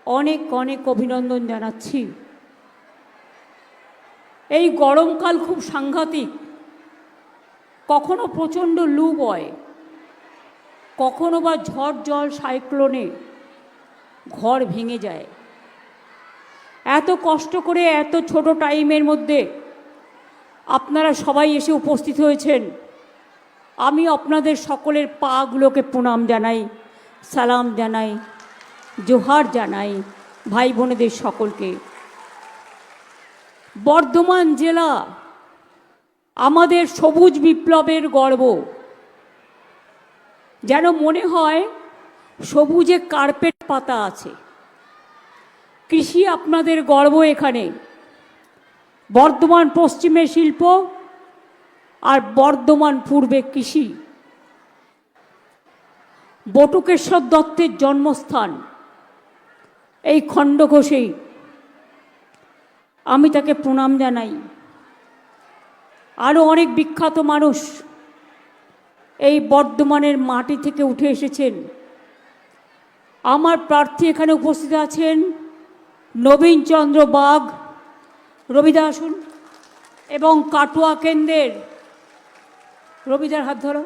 অনেক অনেক অভিনন্দন জানাচ্ছি। এই গরমকাল খুব সাংঘাতিক, কখনো প্রচণ্ড লু বয়, কখনো বা ঝড় জল সাইক্লোনে ঘর ভেঙে যায়। এত কষ্ট করে এত ছোট টাইমের মধ্যে আপনারা সবাই এসে উপস্থিত হয়েছেন। আমি আপনাদের সকলের পাগুলোকে প্রণাম জানাই, সালাম জানাই, জোহার জানাই ভাই বোনেদের সকলকে। বর্ধমান জেলা আমাদের সবুজ বিপ্লবের গর্ব। যেন মনে হয় সবুজে কার্পেট পাতা আছে। কৃষি আপনাদের গর্ব। এখানে বর্ধমান পশ্চিমে শিল্প আর বর্ধমান পূর্বে কৃষি। বটুকেশ্বর দত্তের জন্মস্থান এই খণ্ডঘোষেই। আমি তাকে প্রণাম জানাই। আরও অনেক বিখ্যাত মানুষ এই বর্ধমানের মাটি থেকে উঠে এসেছেন। আমার প্রার্থী এখানে উপস্থিত আছেন নবীনচন্দ্র বাগ, রবিদা আসুন, এবং কাটোয়া কেন্দ্রের রবিদার হাত ধরো,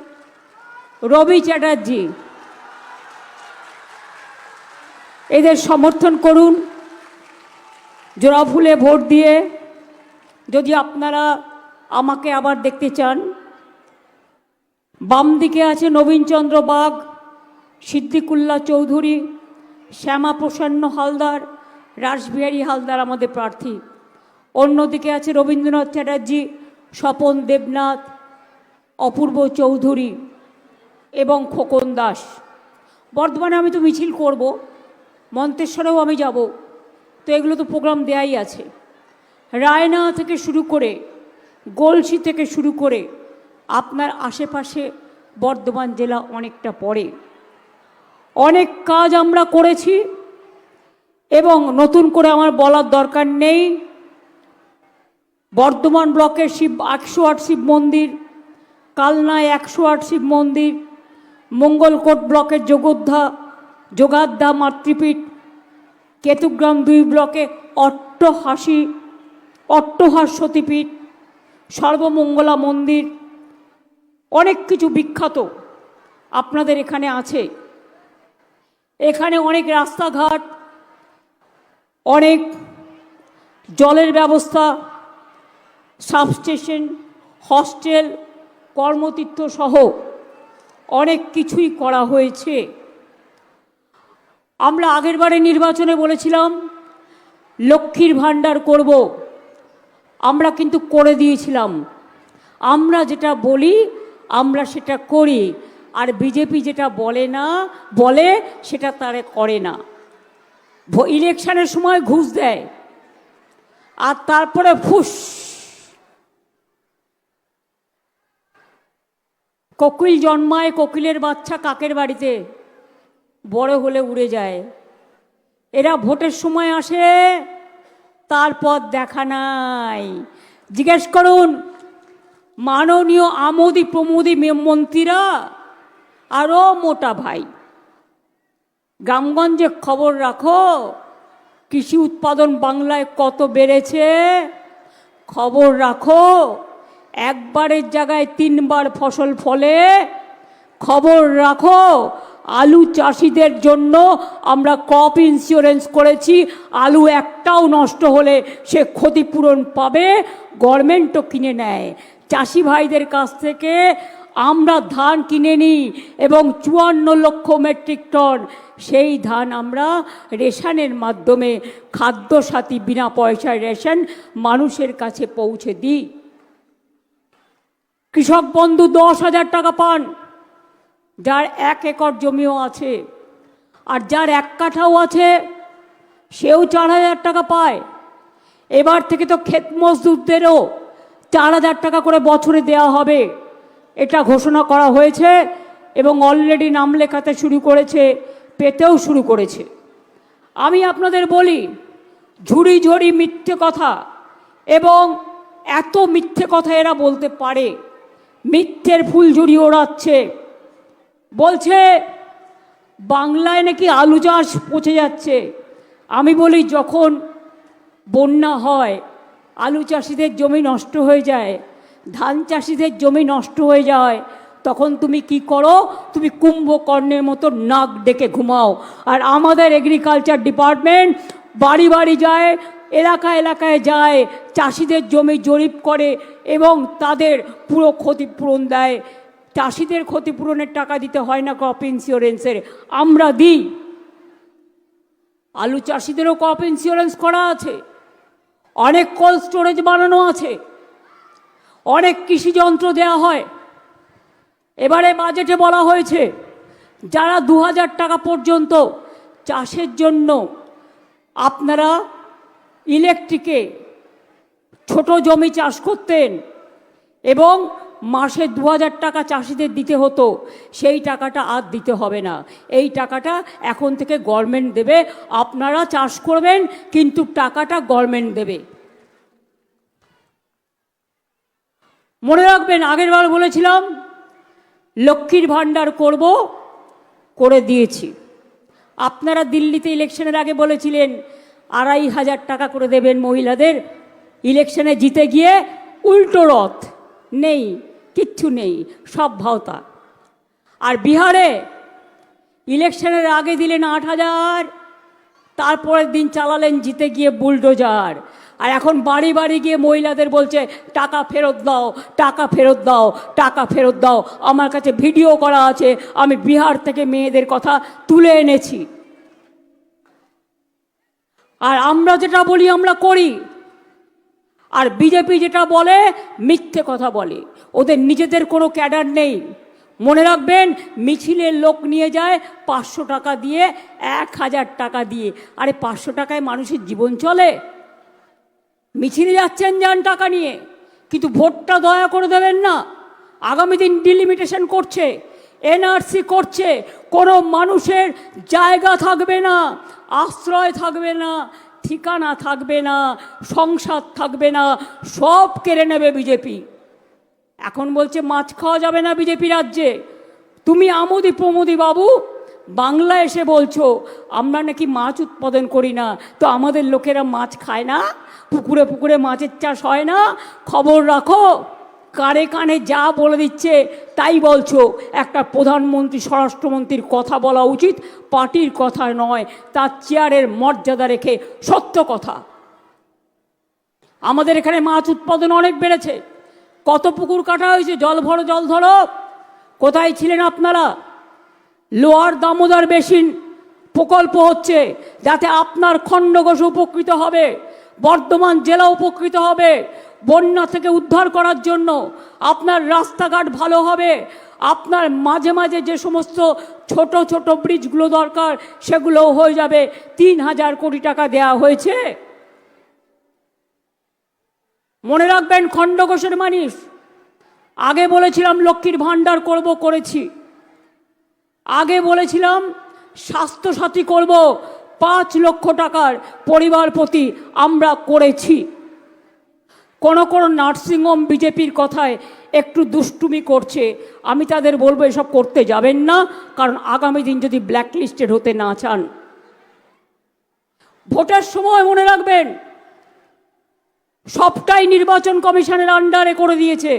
রবি চ্যাটার্জি। এদের সমর্থন করুন জোড়া ফুলে ভোট দিয়ে, যদি আপনারা আমাকে আবার দেখতে চান। বাম দিকে আছে নবীনচন্দ্র বাগ, সিদ্দিকুল্লাহ চৌধুরী, শ্যামা প্রসন্ন হালদার, রাসবিহারী হালদার আমাদের প্রার্থী। অন্যদিকে আছে রবীন্দ্রনাথ চ্যাটার্জি, স্বপন দেবনাথ, অপূর্ব চৌধুরী এবং খোকন দাস। বর্ধমানে আমি তো মিছিল করব, মন্তেশ্বরেও আমি যাব, তো এগুলো তো প্রোগ্রাম দেয়াই আছে। রায়না থেকে শুরু করে গলসি থেকে শুরু করে আপনার আশেপাশে বর্ধমান জেলা অনেকটা পড়ে। অনেক কাজ আমরা করেছি এবং নতুন করে আমার বলার দরকার নেই। বর্ধমান ব্লকের 108 শিব মন্দির, কালনায় 108 শিব মন্দির, মঙ্গলকোট ব্লকের যোগাদ্দা মাতৃপীঠ, কেতুগ্রাম 2 ব্লকে অট্টহাস সতীপীঠ, সর্বমঙ্গলা মন্দির, অনেক কিছু বিখ্যাত আপনাদের এখানে আছে। এখানে অনেক রাস্তাঘাট, অনেক জলের ব্যবস্থা, সাবস্টেশন, হস্টেল, কর্মতীর্থ সহ অনেক কিছুই করা হয়েছে। আমরা আগেরবারে নির্বাচনে বলেছিলাম লক্ষ্মীর ভাণ্ডার করব, আমরা কিন্তু করে দিয়েছিলাম। আমরা যেটা বলি আমরা সেটা করি, আর বিজেপি যেটা বলে সেটা তারা করে না। ইলেকশনের সময় ঘুষ দেয় আর তারপরে ফুস। কোকিল জন্মায়, কোকিলের বাচ্চা কাকের বাড়িতে, বড় হলে উড়ে যায়। এরা ভোটের সময় আসে, তারপর দেখা নাই। জিজ্ঞেস করুন মাননীয় আমোদি প্রমোদী মন্ত্রীরা আরও মোটা ভাই। গ্রামগঞ্জে খবর রাখো, কৃষি উৎপাদন বাংলায় কত বেড়েছে খবর রাখো। একবারের জায়গায় 3 বার ফসল ফলে খবর রাখো। আলু চাষিদের জন্য আমরা ক্রপ ইন্স্যুরেন্স করেছি। আলু একটাও নষ্ট হলে সে ক্ষতিপূরণ পাবে, গভর্নমেন্টও কিনে নেয়। চাষি ভাইদের কাছ থেকে আমরা ধান কিনে নিই এবং 54 লক্ষ মেট্রিক টন সেই ধান আমরা রেশনের মাধ্যমে খাদ্যসাথী বিনা পয়সায় রেশন মানুষের কাছে পৌঁছে দিই। কৃষক বন্ধু 10,000 টাকা পান যার 1 একর জমিও আছে, আর যার 1 কাঠাও আছে সেও 4,000 টাকা পায়। এবার থেকে তো ক্ষেত মজদুরদেরও 4,000 টাকা করে বছরে দেওয়া হবে, এটা ঘোষণা করা হয়েছে এবং অলরেডি নাম লেখাতে শুরু করেছে, পেতেও শুরু করেছে। আমি আপনাদের বলি, ঝুড়ি ঝুড়ি মিথ্যে কথা, এবং এত মিথ্যে কথা এরা বলতে পারে, মিথ্যের ফুলঝুরি ওড়াচ্ছে। বলছে বাংলায় নাকি আলু চাষ পচে যাচ্ছে। আমি বলি, যখন বন্যা হয়, আলু চাষিদের জমি নষ্ট হয়ে যায়, ধান চাষিদের জমি নষ্ট হয়ে যায়, তখন তুমি কি করো? তুমি কুম্ভকর্ণের মতো নাক ডেকে ঘুমাও। আর আমাদের এগ্রিকালচার ডিপার্টমেন্ট বাড়ি বাড়ি যায়, এলাকা এলাকায় যায়, চাষিদের জমি জরিপ করে এবং তাদের পুরো ক্ষতিপূরণ দেয়। চাষিদের ক্ষতিপূরণের টাকা দিতে হয় না ক্রপ ইন্স্যুরেন্সের, আমরা দিই। আলু চাষিদেরও ক্রপ ইন্স্যুরেন্স করা আছে, অনেক কোল্ড স্টোরেজ বানানো আছে, অনেক কৃষি যন্ত্র দেওয়া হয়। এবারে বাজেটে বলা হয়েছে যারা 2000 টাকা পর্যন্ত চাষের জন্য আপনারা ইলেকট্রিকে ছোট জমি চাষ করতেন এবং মাসে 2000 টাকা চাষিদের দিতে হতো, সেই টাকাটা আর দিতে হবে না। এই টাকাটা এখন থেকে গভর্নমেন্ট দেবে। আপনারা চাষ করবেন, কিন্তু টাকাটা গভর্নমেন্ট দেবে। মনে রাখবেন, আগের বার বলেছিলাম লক্ষ্মীর ভাণ্ডার করব, করে দিয়েছি। আপনারা দিল্লিতে ইলেকশনের আগে বলেছিলেন 2500 টাকা করে দেবেন মহিলাদের। ইলেকশনে জিতে গিয়ে উল্টো রথ, নেই, কিচ্ছু নেই, সব ভাওতা। আর বিহারে ইলেকশনের আগে দিলেন 8000, তারপরের দিন চালালেন জিতে গিয়ে বুলডোজার। আর এখন বাড়ি বাড়ি গিয়ে মহিলাদের বলছে টাকা ফেরত দাও, টাকা ফেরত দাও, টাকা ফেরত দাও। আমার কাছে ভিডিও করা আছে, আমি বিহার থেকে মেয়েদের কথা তুলে এনেছি। আর আমরা যেটা বলি আমরা করি, আর বিজেপি যেটা বলে মিথ্যে কথা বলে। ওদের নিজেদের কোনো ক্যাডার নেই। মনে রাখবেন, মিছিলের লোক নিয়ে যায় 500 টাকা দিয়ে, 1000 টাকা দিয়ে। আরে 500 টাকায় মানুষের জীবন চলে? মিছিলে যাচ্ছেন, যান টাকা নিয়ে, কিন্তু ভোটটা দয়া করে দেবেন না। আগামী দিন ডিলিমিটেশন করছে, এনআরসি করছে, কোনো মানুষের জায়গা থাকবে না, আশ্রয় থাকবে না, ঠিকানা থাকবে না, সংসার থাকবে না, সব কেড়ে নেবে বিজেপি। এখন বলছে মাছ খাওয়া যাবে না বিজেপি রাজ্যে। তুমি আমোদি প্রমোদি বাবু বাংলা এসে বলছো আমরা নাকি মাছ উৎপাদন করি না, তো আমাদের লোকেরা মাছ খায় না? পুকুরে পুকুরে মাছের চাষ হয় না? খবর রাখো। কানে কানে যা বলে দিচ্ছে তাই বলছো। একটা প্রধানমন্ত্রী, স্বরাষ্ট্রমন্ত্রীর কথা বলা উচিত, পার্টির কথা নয়, তার চেয়ারের মর্যাদা রেখে সত্য কথা। আমাদের এখানে মাছ উৎপাদন অনেক বেড়েছে। কত পুকুর কাটা হয়েছে, জল ভরো জল ধরো। কোথায় ছিলেন আপনারা? লোয়ার দামোদর বেসিন প্রকল্প হচ্ছে, যাতে আপনার খণ্ডঘোষ উপকৃত হবে, বর্ধমান জেলা উপকৃত হবে। বন্যা থেকে উদ্ধার করার জন্য আপনার রাস্তাঘাট ভালো হবে। আপনার মাঝে মাঝে যে সমস্ত ছোট ছোট ব্রিজগুলো দরকার সেগুলোও হয়ে যাবে। 3000 কোটি টাকা দেয়া হয়েছে। মনে রাখবেন, খণ্ডঘোষের মানুষ। আগে বলেছিলাম লক্ষ্মীর ভাণ্ডার করব, করেছি। আগে বলেছিলাম স্বাস্থ্যসাথী করব, 5 লক্ষ টাকার পরিবার প্রতি, আমরা করেছি। কোন কোন নার্সিংহোম বিজেপির কথায় একটু দুষ্টুমি করছে, আমি তাদের বলবো এসব করতে যাবেন না, কারণ আগামী দিন যদি ব্ল্যাকলিস্টেড হতে না চান। ভোটের সময় মনে রাখবেন, সবটাই নির্বাচন কমিশনের আন্ডারে করে দিয়েছে,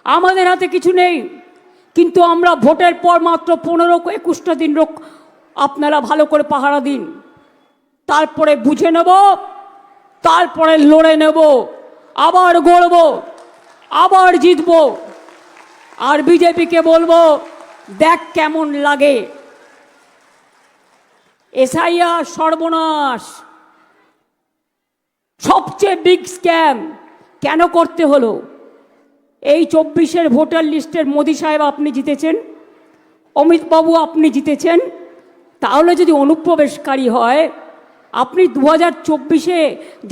আমাদের হাতে কিছু নেই। কিন্তু আমরা ভোটের পর মাত্র 15-21টা দিন আপনারা ভালো করে পাহারা দিন, তারপরে বুঝে নেব, তারপরে লড়ে নেব, আবার গড়ব, আবার জিতব। আর বিজেপিকে বলবো, দেখ কেমন লাগে। এসআইআর সর্বনাশ, সবচেয়ে বিগ স্ক্যাম। কেন করতে হলো? এই 24-এর ভোটার লিস্টের মোদি সাহেব আপনি জিতেছেন, অমিত বাবু আপনি জিতেছেন। তাহলে যদি অনুপ্রবেশকারী হয়, আপনি 2024-এ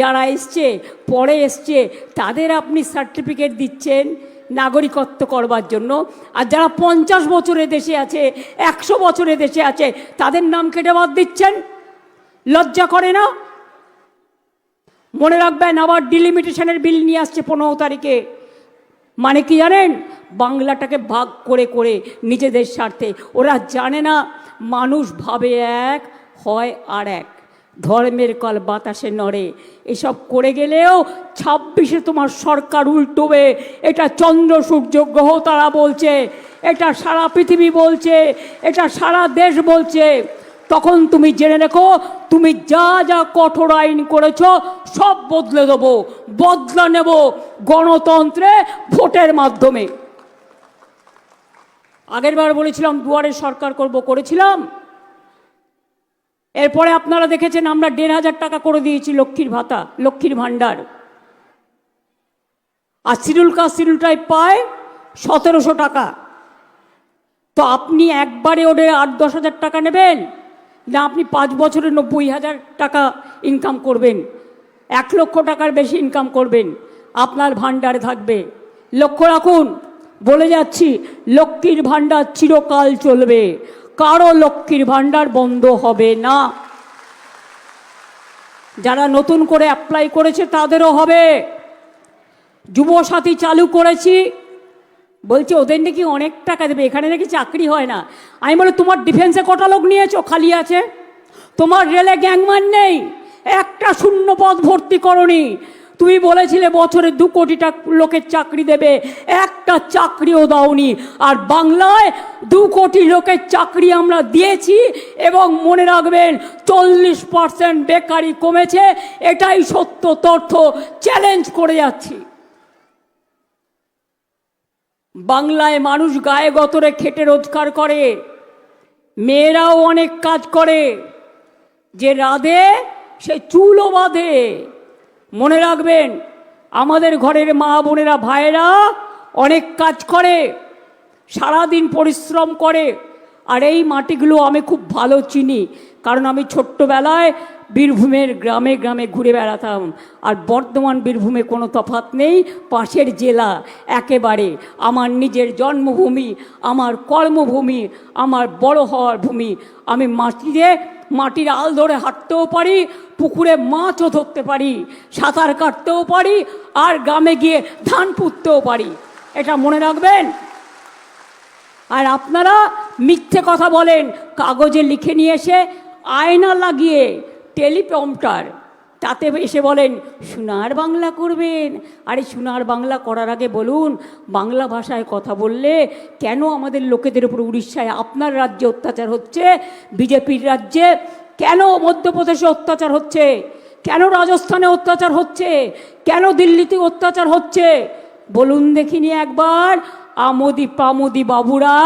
যারা এসছে, পরে এসছে, তাদের আপনি সার্টিফিকেট দিচ্ছেন নাগরিকত্ব করবার জন্য। আর যারা 50 বছরে দেশে আছে, 100 বছরে দেশে আছে, তাদের নাম কেটে বাদ দিচ্ছেন। লজ্জা করে না? মনে রাখবেন, আবার ডিলিমিটেশনের বিল নিয়ে আসছে 15 তারিখে। মানে কি জানেন? বাংলাটাকে ভাগ করে করে নিজেদের স্বার্থে। ওরা জানে না মানুষ ভাবে এক, হয় আর এক। ধর্মের কল বাতাসে নড়ে। এসব করে গেলেও 26-এ তোমার সরকার উল্টোবে, এটা চন্দ্র সূর্য গ্রহ তারা বলছে, এটা সারা পৃথিবী বলছে, এটা সারা দেশ বলছে। তখন তুমি জেনে রেখো, তুমি যা যা কঠোর আইন করেছ সব বদলে দেবো, বদলা নেব গণতন্ত্রে, ভোটের মাধ্যমে। আগের বার বলেছিলাম দুয়ারে সরকার করব, করেছিলাম। এরপরে আপনারা দেখেছেন আমরা 1,500 টাকা করে দিয়েছি লক্ষ্মীর ভাতা, লক্ষ্মীর ভাণ্ডার। আর শিডিউল কাস্ট শিডিউল ট্রাইব পায় 1,700 টাকা। তো আপনি একবারে ওদের 8-10 হাজার টাকা নেবেন, না আপনি 5 বছরে 90,000 টাকা ইনকাম করবেন, 1 লক্ষ টাকার বেশি ইনকাম করবেন, আপনার ভাণ্ডারে থাকবে। লক্ষ্য রাখুন, বলে যাচ্ছি, লক্ষ্মীর ভাণ্ডার চিরকাল চলবে, কারো লক্ষ্মীর ভাণ্ডার বন্ধ হবে না। যারা নতুন করে অ্যাপ্লাই করেছে তাদেরও হবে। যুবসাথী চালু করেছি, বলছে ওদের নাকি অনেক টাকা দেবে, এখানে নাকি চাকরি হয় না। আমি বলি তোমার ডিফেন্সে কটা লোক নিয়েছো খালি আছে? তোমার রেলে গ্যাংম্যান নেই, একটা শূন্য পদ ভর্তি করনি। তুমি বলেছিলে বছরে 2 কোটি লোকের চাকরি দেবে, একটা চাকরিও দাওনি। আর বাংলায় 2 কোটি লোকের চাকরি আমরা দিয়েছি, এবং মনে রাখবেন 40% বেকারি কমেছে, এটাই সত্য তথ্য, চ্যালেঞ্জ করে যাচ্ছি। বাংলায় মানুষ গায়ে গতরে খেটে রোজগার করে, মেয়েরাও অনেক কাজ করে, যে রাধে সে চুলও বাঁধে। মনে রাখবেন, আমাদের ঘরের মা বোনেরা ভাইয়েরা অনেক কাজ করে, সারাদিন পরিশ্রম করে। আর এই মাটিগুলো আমি খুব ভালো চিনি, কারণ আমি ছোট্টবেলায় বীরভূমের গ্রামে গ্রামে ঘুরে বেড়াতাম। আর বর্ধমান বীরভূমে কোনো তফাৎ নেই, পাশের জেলা একেবারে। আমার নিজের জন্মভূমি, আমার কর্মভূমি, আমার বড় হওয়ার ভূমি। আমি মাটির আল ধরে হাঁটতেও পারি, পুকুরে মাছও ধরতে পারি, সাঁতার কাটতেও পারি, আর গ্রামে গিয়ে ধান পুঁততেও পারি। এটা মনে রাখবেন। আর আপনারা মিথ্যে কথা বলেন, কাগজে লিখে নিয়ে এসে আয়না লাগিয়ে টেলিপ্রম্পটার, তাতে এসে বলেন সোনার বাংলা করবেন। আরে সোনার বাংলা করার আগে বলুন, বাংলা ভাষায় কথা বললে কেন আমাদের লোকেদের উপর উড়িষ্যায় আপনার রাজ্যে অত্যাচার হচ্ছে, বিজেপির রাজ্যে কেন মধ্যপ্রদেশে অত্যাচার হচ্ছে, কেন রাজস্থানে অত্যাচার হচ্ছে, কেন দিল্লিতে অত্যাচার হচ্ছে বলুন দেখিনি একবার। আমোদি পামোদি বাবুরা,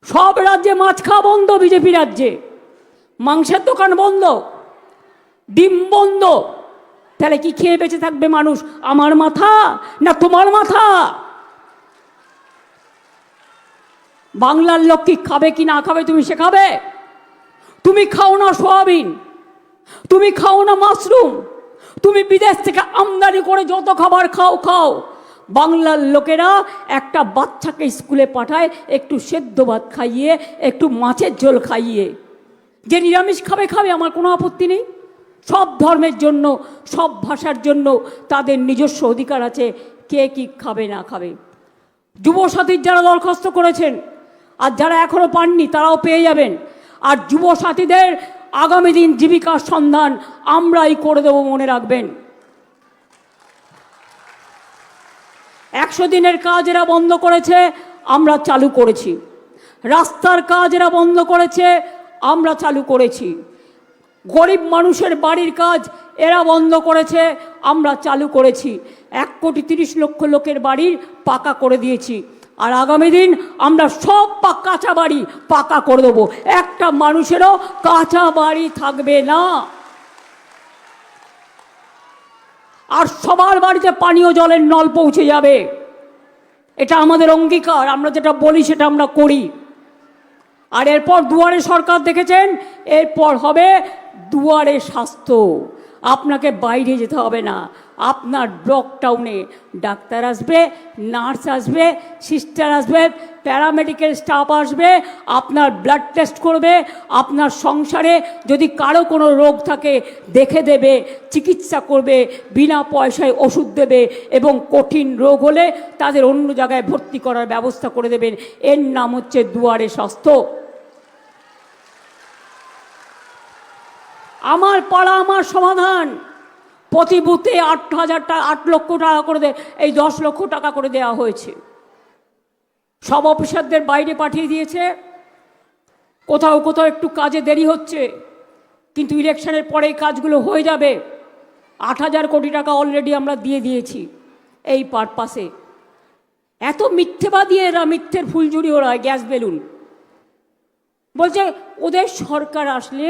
সব রাজ্যে মাছ খাওয়া বন্ধ, বিজেপি রাজ্যে মাংসের দোকান বন্ধ, ডিম বন্ধ। তাহলে কি খেয়ে বেঁচে থাকবে মানুষ? আমার মাথা না তোমার মাথা? বাংলার লোক কি খাবে কি না খাবে তুমি শেখাবে? তুমি খাও না সোয়াবিন, তুমি খাও না মাশরুম, তুমি বিদেশ থেকে আমদানি করে যত খাবার খাও। বাংলার লোকেরা একটা বাচ্চাকে স্কুলে পাঠায় একটু সেদ্ধ ভাত খাইয়ে, একটু মাছের ঝোল খাইয়ে। যে নিরামিষ খাবে, আমার কোনো আপত্তি নেই। সব ধর্মের জন্য, সব ভাষার জন্য তাদের নিজস্ব অধিকার আছে, কে কি খাবে না খাবে। যুবসাথীর যারা দরখাস্ত করেছেন আর যারা এখনও পাননি তারাও পেয়ে যাবেন। আর যুবসাথীদের আগামী দিন জীবিকার সন্ধান আমরাই করে দেব, মনে রাখবেন। 100 দিনের কাজ এরা বন্ধ করেছে, আমরা চালু করেছি। রাস্তার কাজ এরা বন্ধ করেছে, আমরা চালু করেছি। গরিব মানুষের বাড়ির কাজ এরা বন্ধ করেছে, আমরা চালু করেছি। 1,30,00,000 লোকের বাড়ির পাকা করে দিয়েছি। আর আগামী দিন আমরা সব কাঁচা বাড়ি পাকা করে দেবো, একটা মানুষেরও কাঁচা বাড়ি থাকবে না। আর সবার বাড়িতে পানীয় জলের নল পৌঁছে যাবে, এটা আমাদের অঙ্গীকার। আমরা যেটা বলি সেটা আমরা করি। আর এরপর দুয়ারে সরকার দেখেছেন, এরপর হবে দুয়ারে স্বাস্থ্য। আপনাকে বাইরে যেতে হবে না, আপনার ব্লক টাউনে ডাক্তার আসবে, নার্স আসবে, সিস্টার আসবে, প্যারামেডিক্যাল স্টাফ আসবে, আপনার ব্লাড টেস্ট করবে, আপনার সংসারে যদি কারো কোনো রোগ থাকে দেখে দেবে, চিকিৎসা করবে, বিনা পয়সায় ওষুধ দেবে, এবং কঠিন রোগ হলে তাদের অন্য জায়গায় ভর্তি করার ব্যবস্থা করে দেবেন। এর নাম হচ্ছে দুয়ারে স্বাস্থ্য। আমার পাড়া আমার সমাধান প্রতি বুথে 8 লক্ষ টাকা করে এই 10 লক্ষ টাকা করে দেওয়া হয়েছে। সব অফিসারদের বাইরে পাঠিয়ে দিয়েছে। কোথাও কোথাও একটু কাজে দেরি হচ্ছে, কিন্তু ইলেকশনের পরে এই কাজগুলো হয়ে যাবে। 8,000 কোটি টাকা অলরেডি আমরা দিয়ে দিয়েছি এই পারপাসে। এত মিথ্যেবাদী এরা, মিথ্যের ফুলঝুরি ওরা, গ্যাস বেলুন। বলছে ওদের সরকার আসলে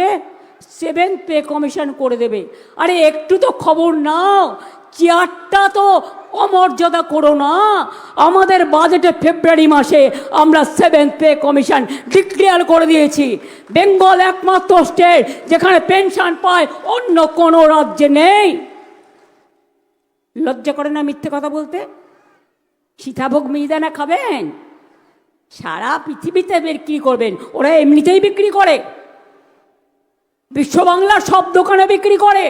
7th পে কমিশন করে দেবে। আরে একটু তো খবর নাও, চেয়ারটা তো অমর্যাদা করো না। আমাদের বাজেটে ফেব্রুয়ারি মাসে আমরা 7th পে কমিশন ডিক্লেয়ার করে দিয়েছি। বেঙ্গল একমাত্র স্টেট যেখানে পেনশন পায়, অন্য কোনো রাজ্যে নেই। লজ্জা করে না মিথ্যে কথা বলতে? সীতাভোগ মিহিদানা খাবেন? সারা পৃথিবীতে বিক্রি করবেন, ওরা এমনিতেই বিক্রি করে। বিশ্ব বাংলার সব দোকানে বিক্রি করে।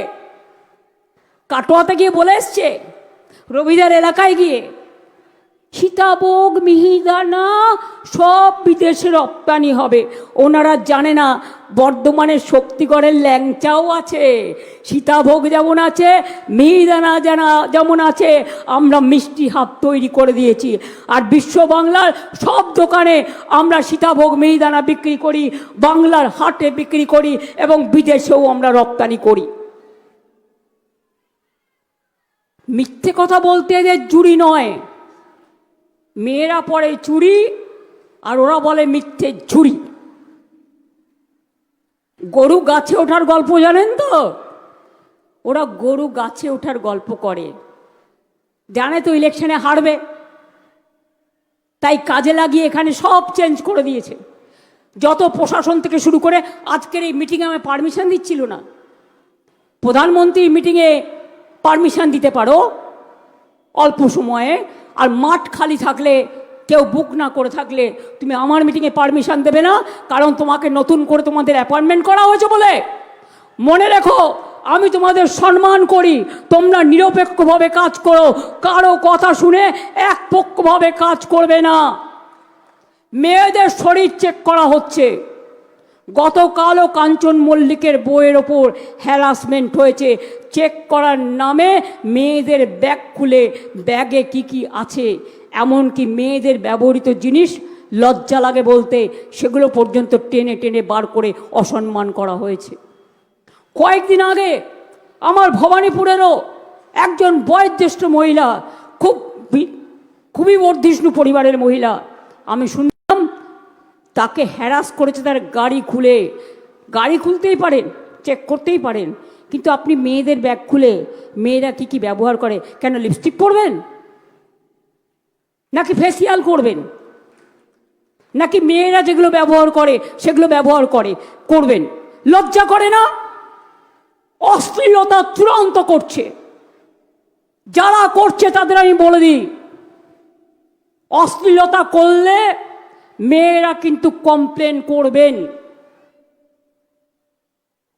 কাটোয়াতে গিয়ে বলে এসছে, রবিদার এলাকায় গিয়ে, সীতাভোগ মিহিদানা সব বিদেশে রপ্তানি হবে। ওনারা জানে না বর্ধমানের শক্তিগড়ের ল্যাংচাও আছে, সীতাভোগ যেমন আছে, মিহিদানা যেমন আছে। আমরা মিষ্টি হাব তৈরি করে দিয়েছি, আর বিশ্ব বাংলার সব দোকানে আমরা সীতাভোগ মিহিদানা বিক্রি করি, বাংলার হাটে বিক্রি করি, এবং বিদেশেও আমরা রপ্তানি করি। মিথ্যে কথা বলতে এদের জুড়ি নয়। মেয়েরা পরে চুড়ি, আর ওরা বলে মিথ্যে ঝুড়ি। গরু গাছে ওঠার গল্প জানেন তো? ওরা গরু গাছে ওঠার গল্প করে, জানে তো ইলেকশনে হারবে, তাই কাজে লাগিয়ে এখানে সব চেঞ্জ করে দিয়েছে। যত প্রশাসন থেকে শুরু করে, আজকের এই মিটিংয়ে আমি পারমিশন দিচ্ছিল না। প্রধানমন্ত্রীর মিটিংয়ে পারমিশন দিতে পারো অল্প সময়ে, আর মাঠ খালি থাকলে, কেউ বুক না করে থাকলে তুমি আমার মিটিংয়ে পারমিশন দেবে না, কারণ তোমাকে নতুন করে তোমাদের অ্যাপয়েন্টমেন্ট করা হয়েছে বলে। মনে রেখো, আমি তোমাদের সম্মান করি, তোমরা নিরপেক্ষভাবে কাজ করো, কারো কথা শুনে একপক্ষভাবে কাজ করবে না। মেয়েদের শরীর চেক করা হচ্ছে। গতকালও কাঞ্চন মল্লিকের বইয়ের ওপর হ্যারাসমেন্ট হয়েছে। চেক করার নামে মেয়েদের ব্যাগ খুলে ব্যাগে কি কি আছে, এমনকি মেয়েদের ব্যবহৃত জিনিস, লজ্জা লাগে বলতে, সেগুলো পর্যন্ত টেনে টেনে বার করে অসম্মান করা হয়েছে। কয়েকদিন আগে আমার ভবানীপুরেরও একজন বয়োজ্যেষ্ঠ মহিলা, খুবই বর্ধিষ্ণু পরিবারের মহিলা, আমি শুনলাম তাকে হ্যারাস করেছে তার গাড়ি খুলে। গাড়ি খুলতেই পারেন, চেক করতেই পারেন, কিন্তু আপনি মেয়েদের ব্যাগ খুলে মেয়েরা কি কি ব্যবহার করে, কেন লিপস্টিক পরবেন, নাকি ফেসিয়াল করবেন, নাকি মেয়েরা যেগুলো ব্যবহার করে সেগুলো ব্যবহার করবেন? লজ্জা করে না? অশ্লীলতা চূড়ান্ত করছে। যারা করছে তাদের আমি বলে দিই, অশ্লীলতা করলে মেয়েরা কিন্তু কমপ্লেন করবেন।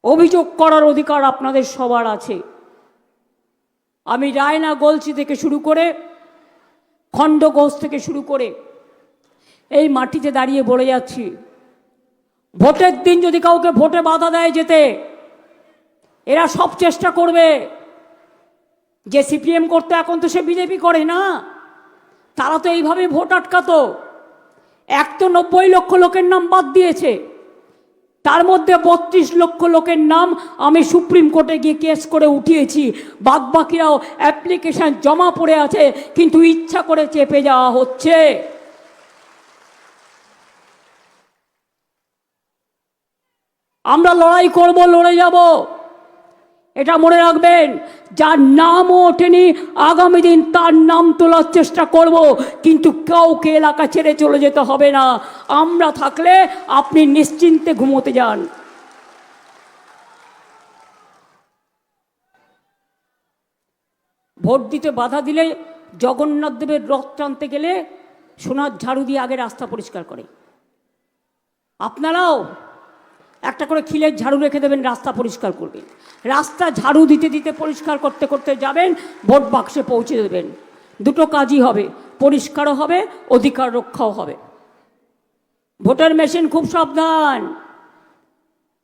অভিযোগ করার অধিকার আপনাদের সবার আছে। আমি রায়না গলসি থেকে শুরু করে, খণ্ডঘোষ থেকে শুরু করে এই মাটিতে দাঁড়িয়ে বলে যাচ্ছি, ভোটের দিন যদি কাউকে ভোটে বাধা দেয় যেতে, এরা সব চেষ্টা করবে। যে সিপিএম করতো, এখন তো সে বিজেপি করে না, তারা তো এইভাবে ভোট আটকাতো। 90 লক্ষ লোকের নাম বাদ দিয়েছে, তার মধ্যে 32 লক্ষ লোকের নাম আমি সুপ্রিম কোর্টে গিয়ে কেস করে উঠিয়েছি। বাদবাকিরাও অ্যাপ্লিকেশন জমা পড়ে আছে, কিন্তু ইচ্ছা করে চেপে যাওয়া হচ্ছে। আমরা লড়াই করব, লড়ে যাব, এটা মনে রাখবেন। যার নামও ওঠেনি, আগামী দিন তার নাম তোলার চেষ্টা করব, কিন্তু কাউকে এলাকা ছেড়ে চলে যেতে হবে না। আমরা থাকলে আপনি নিশ্চিন্তে ঘুমোতে যান। ভোট দিতে বাধা দিলে, জগন্নাথ দেবের রথ টানতে গেলে সোনার ঝাড়ু দিয়ে আগে রাস্তা পরিষ্কার করে। আপনারাও একটা করে খিলের ঝাড়ু রেখে দেবেন, রাস্তা পরিষ্কার করবেন। রাস্তা ঝাড়ু দিতে দিতে পরিষ্কার করতে করতে যাবেন, ভোট বাক্সে পৌঁছে দেবেন। দুটো কাজই হবে, পরিষ্কারও হবে, অধিকার রক্ষাও হবে। ভোটার মেশিন খুব সাবধান,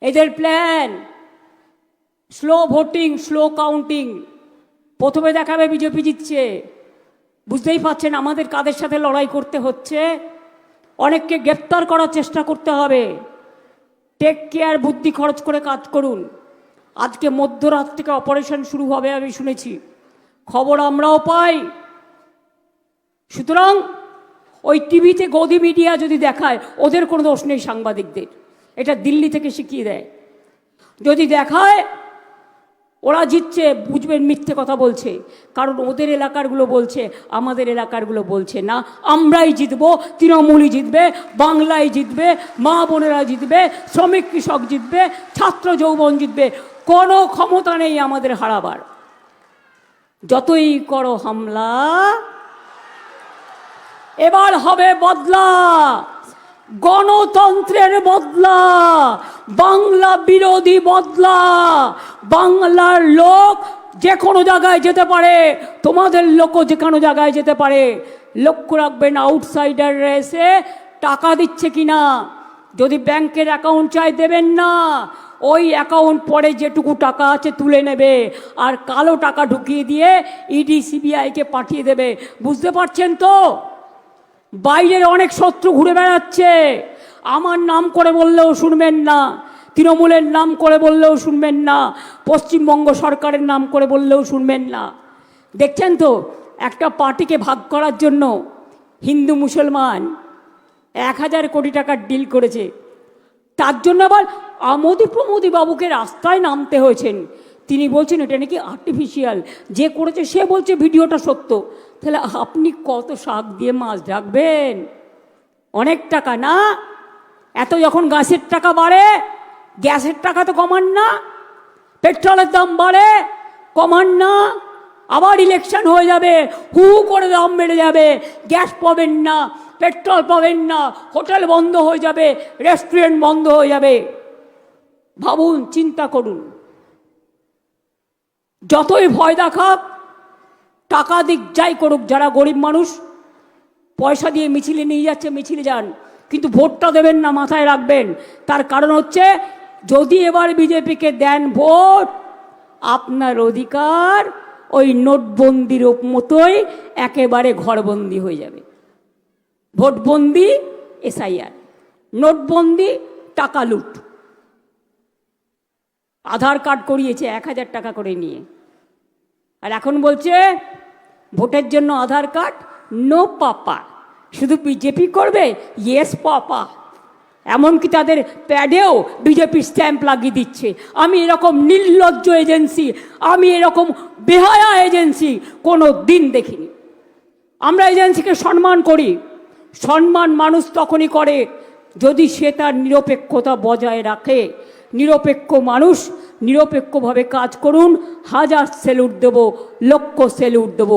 এদের plan slow voting, slow counting. প্রথমে দেখাবে বিজেপি জিতছে, বুঝতেই পারছেন আমাদের কাদের সাথে লড়াই করতে হচ্ছে। অনেককে গ্রেপ্তার করার চেষ্টা করতে হবে। টেক কেয়ার, বুদ্ধি খরচ করে কাজ করুন। আজকে মধ্যরাত থেকে অপারেশন শুরু হবে আমি শুনেছি, খবর আমরাও পাই। সুতরাং ওই টিভিতে গদি মিডিয়া যদি দেখায়, ওদের কোনো দোষ নেই সাংবাদিকদের, এটা দিল্লি থেকে শিখিয়ে দেয়। যদি দেখায় ওরা জিতছে, বুঝবেন মিথ্যে কথা বলছে, কারণ ওদের এলাকারগুলো বলছে, আমাদের এলাকারগুলো বলছে না। আমরাই জিতবো, তৃণমূলই জিতবে, বাংলায় জিতবে, মা বোনেরা জিতবে, শ্রমিক কৃষক জিতবে, ছাত্র যৌবন জিতবে। কোনো ক্ষমতা নেই আমাদের হারাবার। যতই করো হামলা, এবার হবে বদলা, গণতন্ত্রের বদলা, বাংলা বিরোধী বদলা। বাংলার লোক যে কোনো জায়গায় যেতে পারে, তোমাদের লোকও যে কোনো জায়গায় যেতে পারে। লক্ষ্য রাখবেন, আউটসাইডাররা এসে টাকা দিচ্ছে কিনা। যদি ব্যাংকের অ্যাকাউন্ট চাই, দেবেন না। ওই অ্যাকাউন্ট পরে যেটুকু টাকা আছে তুলে নেবে, আর কালো টাকা ঢুকিয়ে দিয়ে ইডি সিবিআইকে পাঠিয়ে দেবে। বুঝতে পারছেন তো? বাইরের অনেক শত্রু ঘুরে বেড়াচ্ছে। আমার নাম করে বললেও শুনবেন না, তৃণমূলের নাম করে বললেও শুনবেন না, পশ্চিমবঙ্গ সরকারের নাম করে বললেও শুনবেন না। দেখছেন তো, একটা পার্টিকে ভাগ করার জন্য হিন্দু মুসলমান 1000 কোটি টাকার ডিল করেছে। তার জন্য আবার আমোদি প্রমোদি বাবুকে রাস্তায় নামতে হয়েছেন। তিনি বলছেন এটা নাকি আর্টিফিশিয়াল, যে করেছে সে বলছে ভিডিওটা সত্য। তাহলে আপনি কত শাক দিয়ে মাছ ঢাকবেন? অনেক টাকা না? এত যখন গাছের টাকা বাড়ে, গ্যাসের টাকা তো কমান না, পেট্রোলের দাম বাড়ে, কমান না। আবার ইলেকশন হয়ে যাবে, হু হু করে দাম বেড়ে যাবে, গ্যাস পাবেন না, পেট্রোল পাবেন না, হোটেল বন্ধ হয়ে যাবে, রেস্টুরেন্ট বন্ধ হয়ে যাবে। ভাবুন, চিন্তা করুন। যতই ভয় দেখাক, টাকা দিক, যাই করুক, যারা গরিব মানুষ পয়সা দিয়ে মিছিলে নিয়ে যাচ্ছে, মিছিলে যান, কিন্তু ভোটটা দেবেন না, মাথায় রাখবেন। তার কারণ হচ্ছে, যদি এবার বিজেপিকে দেন ভোট, আপনার অধিকার ওই নোটবন্দির মতোই একেবারে ঘরবন্দি হয়ে যাবে। ভোটবন্দি, এসআইআর, নোটবন্দি, টাকা লুট। আধার কার্ড করিয়েছে 1000 টাকা করে নিয়ে, আর এখন বলছে ভোটের জন্য আধার কার্ড নো পাপা, শুধু বিজেপি করবে, ইয়েস পাপা। এমনকি তাদের প্যাডেও বিজেপি স্ট্যাম্প লাগিয়ে দিচ্ছে। আমি এরকম নির্লজ্জ এজেন্সি, আমি এরকম বেহায়া এজেন্সি কোনো দিন দেখিনি। আমরা এজেন্সিকে সম্মান করি। সম্মান মানুষ তখনই করে যদি সে তার নিরপেক্ষতা বজায় রাখে। নিরপেক্ষ মানুষ নিরপেক্ষভাবে কাজ করুন, 1000 স্যালুট দেব, লক্ষ স্যালুট দেব।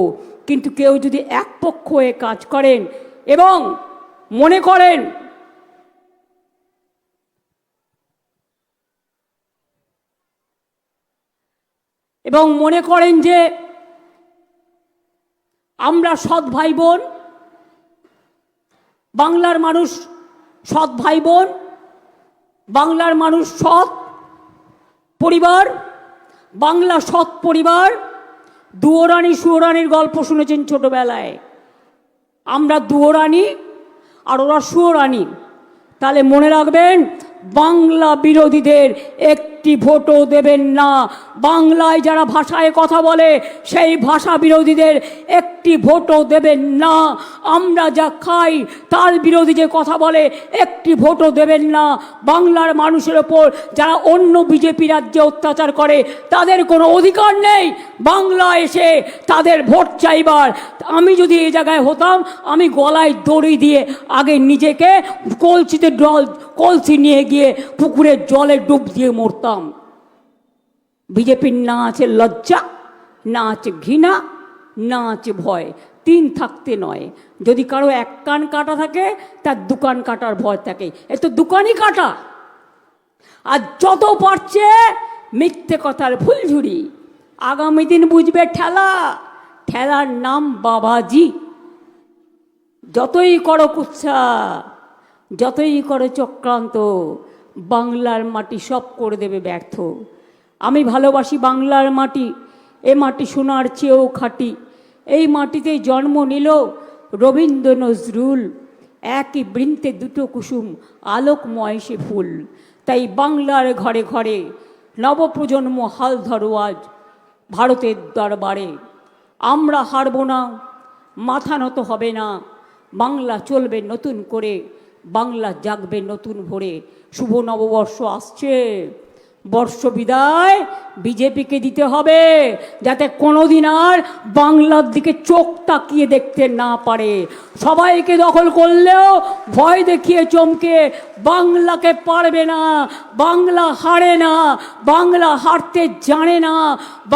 কিন্তু কেউ যদি একপক্ষ হয়ে কাজ করেন এবং মনে করেন যে আমরা সৎ ভাই বোন, বাংলার মানুষ সৎ ভাই বোন, বাংলার মানুষ সৎ পরিবার, বাংলা সৎ পরিবার। দুয়োরানী সুয়োরানীর গল্প শুনেছেন ছোটবেলায়। আমরা দুয়োরানী আর ওরা সুয়োরানী। তাহলে মনে রাখবেন, বাংলা বিরোধীদের একটি ভোটও দেবেন না। বাংলায় যারা ভাষায় কথা বলে সেই ভাষা বিরোধীদের একটি ভোটও দেবেন না। আমরা যা খাই তার বিরোধী যে কথা বলে একটি ভোটও দেবেন না। বাংলার মানুষের ওপর যারা অন্য বিজেপি রাজ্যে অত্যাচার করে তাদের কোনো অধিকার নেই বাংলা এসে তাদের ভোট চাইবার। আমি যদি এই জায়গায় হতাম, আমি গলায় দড়ি দিয়ে আগে নিজেকে কলসি নিয়ে গিয়ে পুকুরের জলে ডুব দিয়ে মরতাম। বিজেপির না আছে লজ্জা, না আছে ঘৃণা, না আছে ভয়। 3 থাকতে নয়। যদি কারো 1 কান কাটা থাকে, তার 2 কান কাটার ভয় থাকে। এ তো 2 কানই কাটা। আর যত পারছে মিথ্যে কথার ফুলঝুরি। আগামী দিন বুঝবে ঠেলা, ঠেলার নাম বাবাজি। যতই করো কুৎসা, যতই করো চক্রান্ত, বাংলার মাটি সব করে দেবে ব্যর্থ। আমি ভালোবাসি বাংলার মাটি, এ মাটি সোনার চেয়েও খাঁটি। এই মাটিতেই জন্ম নিল রবীন্দ্র নজরুল, একই বৃন্তে দুটো কুসুম আলোকময় সে ফুল। তাই বাংলার ঘরে ঘরে নবপ্রজন্ম হাল ধরো আজ ভারতের দরবারে। আমরা হারব না, মাথা নত হবে না, বাংলা চলবে নতুন করে, বাংলা জাগবে নতুন ভোরে। শুভ নববর্ষ আসছে, বর্ষ বিদায় বিজেপিকে দিতে হবে, যাতে কোনোদিন আর বাংলার দিকে চোখ তাকিয়ে দেখতে না পারে। সবাইকে দখল করলেও ভয় দেখিয়ে চমকে বাংলাকে পারবে না। বাংলা হারে না, বাংলা হারতে জানে না,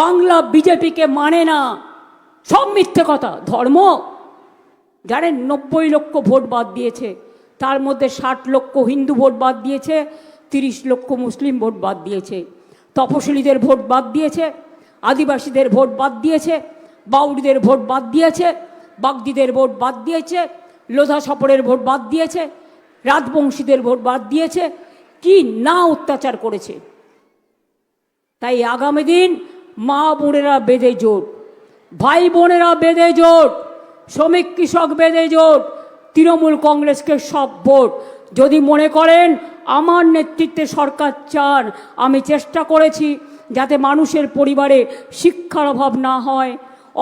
বাংলা বিজেপিকে মানে না। সব মিথ্যে কথা। ধর্ম জানেন 90 লক্ষ ভোট বাদ দিয়েছে, তার মধ্যে 60 লক্ষ হিন্দু ভোট বাদ দিয়েছে, 30 লক্ষ মুসলিম ভোট বাদ দিয়েছে। তপশিলীদের ভোট বাদ দিয়েছে, আদিবাসীদের ভোট বাদ দিয়েছে, বাউরিদের ভোট বাদ দিয়েছে, বাগদিদের ভোট বাদ দিয়েছে, লোধা সপরের ভোট বাদ দিয়েছে, রাজবংশীদের ভোট বাদ দিয়েছে। কি না অত্যাচার করেছে। তাই আগামী দিন মা বোনেরা বেঁধে জোট, ভাই বোনেরা বেঁধে জোট, শ্রমিক কৃষক বেঁধে জোট, তৃণমূল কংগ্রেসকে সব ভোট। যদি মনে করেন আমার নেতৃত্বে সরকার চান, আমি চেষ্টা করেছি যাতে মানুষের পরিবারে শিক্ষার অভাব না হয়,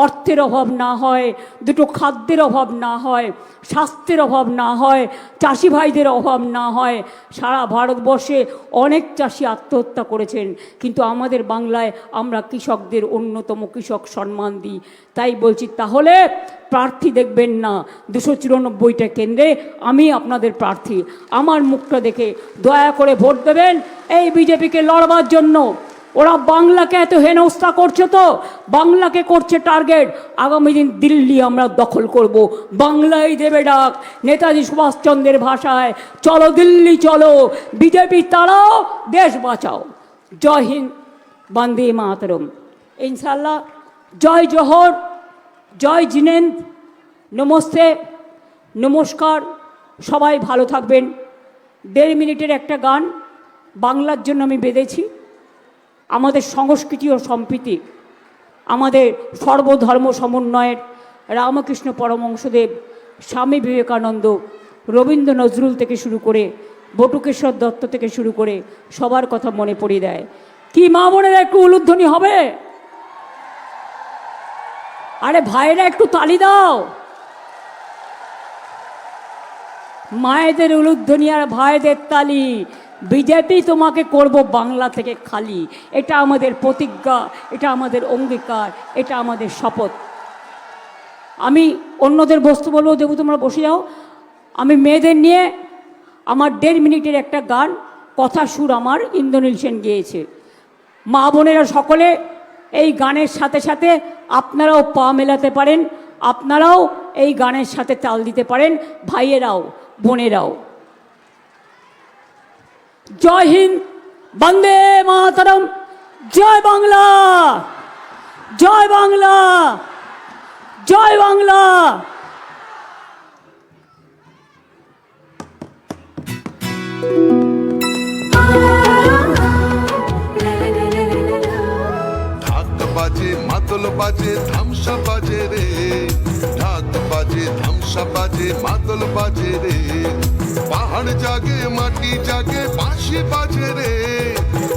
অর্থের অভাব না হয়, দুটো খাদ্যের অভাব না হয়, স্বাস্থ্যের অভাব না হয়, চাষি ভাইদের অভাব না হয়। সারা ভারতবর্ষে অনেক চাষি আত্মহত্যা করেছেন, কিন্তু আমাদের বাংলায় আমরা কৃষকদের অন্যতম কৃষক সম্মান দিই। তাই বলছি, তাহলে প্রার্থী দেখবেন না 294টা কেন্দ্রে আমি আপনাদের প্রার্থী। আমার মুখটা দেখে দয়া করে ভোট দেবেন এই বিজেপিকে লড়বার জন্য। ওরা বাংলাকে এত হেনস্থা করছে, তো বাংলাকে করছে টার্গেট। আগামী দিন দিল্লি আমরা দখল করব, বাংলাই দেবে ডাক। নেতাজি সুভাষচন্দ্রের ভাষায়, চলো দিল্লি চলো, বিজেপি তাড়াও, দেশ বাঁচাও। জয় হিন্দ, বন্দে মাতরম। ইনশাল্লাহ, জয় জোহর, জয় জিনেন্দ, নমস্তে, নমস্কার। সবাই ভালো থাকবেন। 1.5 মিনিটের একটা গান বাংলার জন্য আমি বেঁধেছি। আমাদের সংস্কৃতি ও সম্প্রীতি, আমাদের সর্বধর্ম সমন্বয়ের রামকৃষ্ণ পরমহংসদেব, স্বামী বিবেকানন্দ, রবীন্দ্র নজরুল থেকে শুরু করে বটুকেশ্বর দত্ত থেকে শুরু করে সবার কথা মনে পড়িয়ে দেয়। কি মা বোনেরা একটু উলুধ্বনি হবে? আরে ভাইরা একটু তালি দাও। মায়েদের উলুধ্বনি আর ভাইদের তালি। বিজেপি তোমাকে করব বাংলা থেকে খালি, এটা আমাদের প্রতিজ্ঞা, এটা আমাদের অঙ্গীকার, এটা আমাদের শপথ। আমি অন্যদের বসতে বলবো, দেবু তোমরা বসে যাও। আমি মেয়েদের নিয়ে আমার 1.5 মিনিটের একটা গান, কথা সুর আমার ইন্দ্রনীল সেন গেয়েছে। মা বোনেরা সকলে এই গানের সাথে সাথে আপনারাও পা মেলাতে পারেন, আপনারাও এই গানের সাথে তাল দিতে পারেন, ভাইয়েরাও বোনেরাও। জয় হিন্দ, বন্দে মাতরম, জয় বাংলা, জয় বাংলা, জয় বাংলা। ঢাক বাজে, মাদল বাজে, ধামসা বাজে রে। ঢাক বাজে, ধামসা বাজে, মাদল বাজে রে। পাহাড় জাগে, মাটি জাগে, বাঁশি বাজে রে।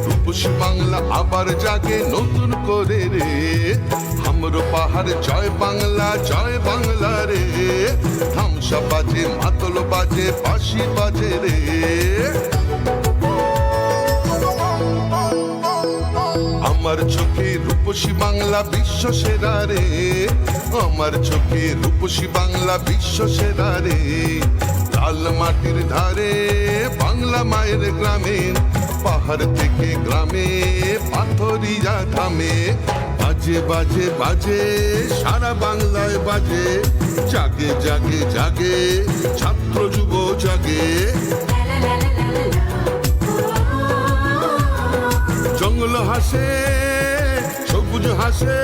রূপসী বাংলা আবার জাগে নতুন করে রে। হামরো পাহাড় জয় বাংলা, জয় বাংলা রে। ধামসা বাজে, মাদল বাজে, বাঁশি বাজে রে। আমার চোখে রূপসী বাংলা বিশ্ব সেরা রে। আমার চোখে রূপসী বাংলা বিশ্ব সেরা রে। লাল মাটির ধারে বাংলা মায়ের গ্রামে, পাহাড় থেকে গ্রামে পাথরিয়া থামে। বাজে বাজে বাজে সারা বাংলায় বাজে, জাগে জাগে জাগে ছাত্র যুব জাগে। জঙ্গল হাসে, সবুজ হাসে,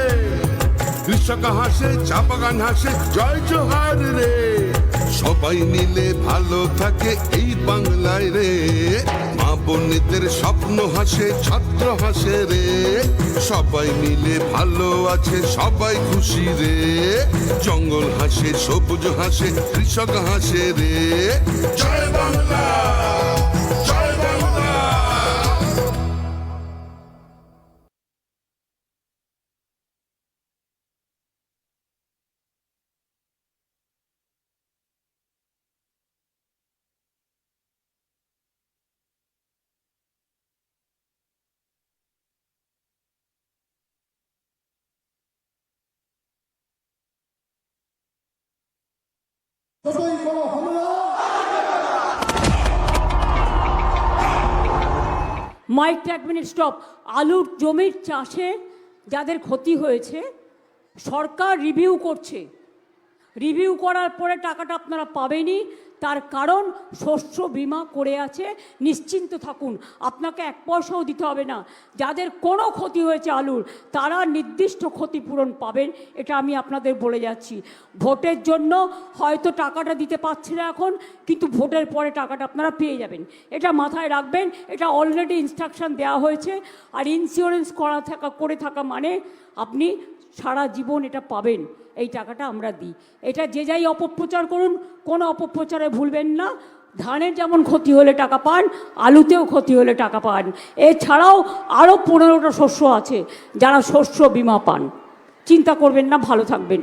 কৃষক হাসে, চা বাগান হাসে, জয় জোহার রে। সবাই মিলে ভালো থাকে এই বাংলায় রে। মা বোনেদের স্বপ্ন হাসে, ছাত্র হাসে রে, সবাই মিলে ভালো আছে, সবাই খুশি রে। জঙ্গল হাসে, সবুজ হাসে, কৃষক হাসে রে। জয় বাংলা, জয় বাংলা। মাইক এক মিনিট স্টপ। আলুর জমির চাষে যাদের ক্ষতি হয়েছে সরকার রিভিউ করছে, রিভিউ করার পরে টাকাটা আপনারা পাবেনই। তার কারণ শস্য বীমা করে আছে, নিশ্চিন্ত থাকুন, আপনাকে এক পয়সাও দিতে হবে না। যাদের কোনো ক্ষতি হয়েছে আলুর, তারা নির্দিষ্ট ক্ষতিপূরণ পাবেন, এটা আমি আপনাদের বলে যাচ্ছি। ভোটের জন্য হয়তো টাকাটা দিতে পারছি না এখন, কিন্তু ভোটের পরে টাকাটা আপনারা পেয়ে যাবেন, এটা মাথায় রাখবেন। এটা অলরেডি ইনস্ট্রাকশন দেওয়া হয়েছে। আর ইন্স্যুরেন্স করে থাকা মানে আপনি সারা জীবন এটা পাবেন, এই টাকাটা আমরা দিই। এটা যে যাই অপপ্রচার করুন, কোনো অপপ্রচারে ভুলবেন না। ধানের যেমন ক্ষতি হলে টাকা পান, আলুতেও ক্ষতি হলে টাকা পান। এছাড়াও আরও 15টা শস্য আছে যারা শস্য বীমা পান। চিন্তা করবেন না, ভালো থাকবেন।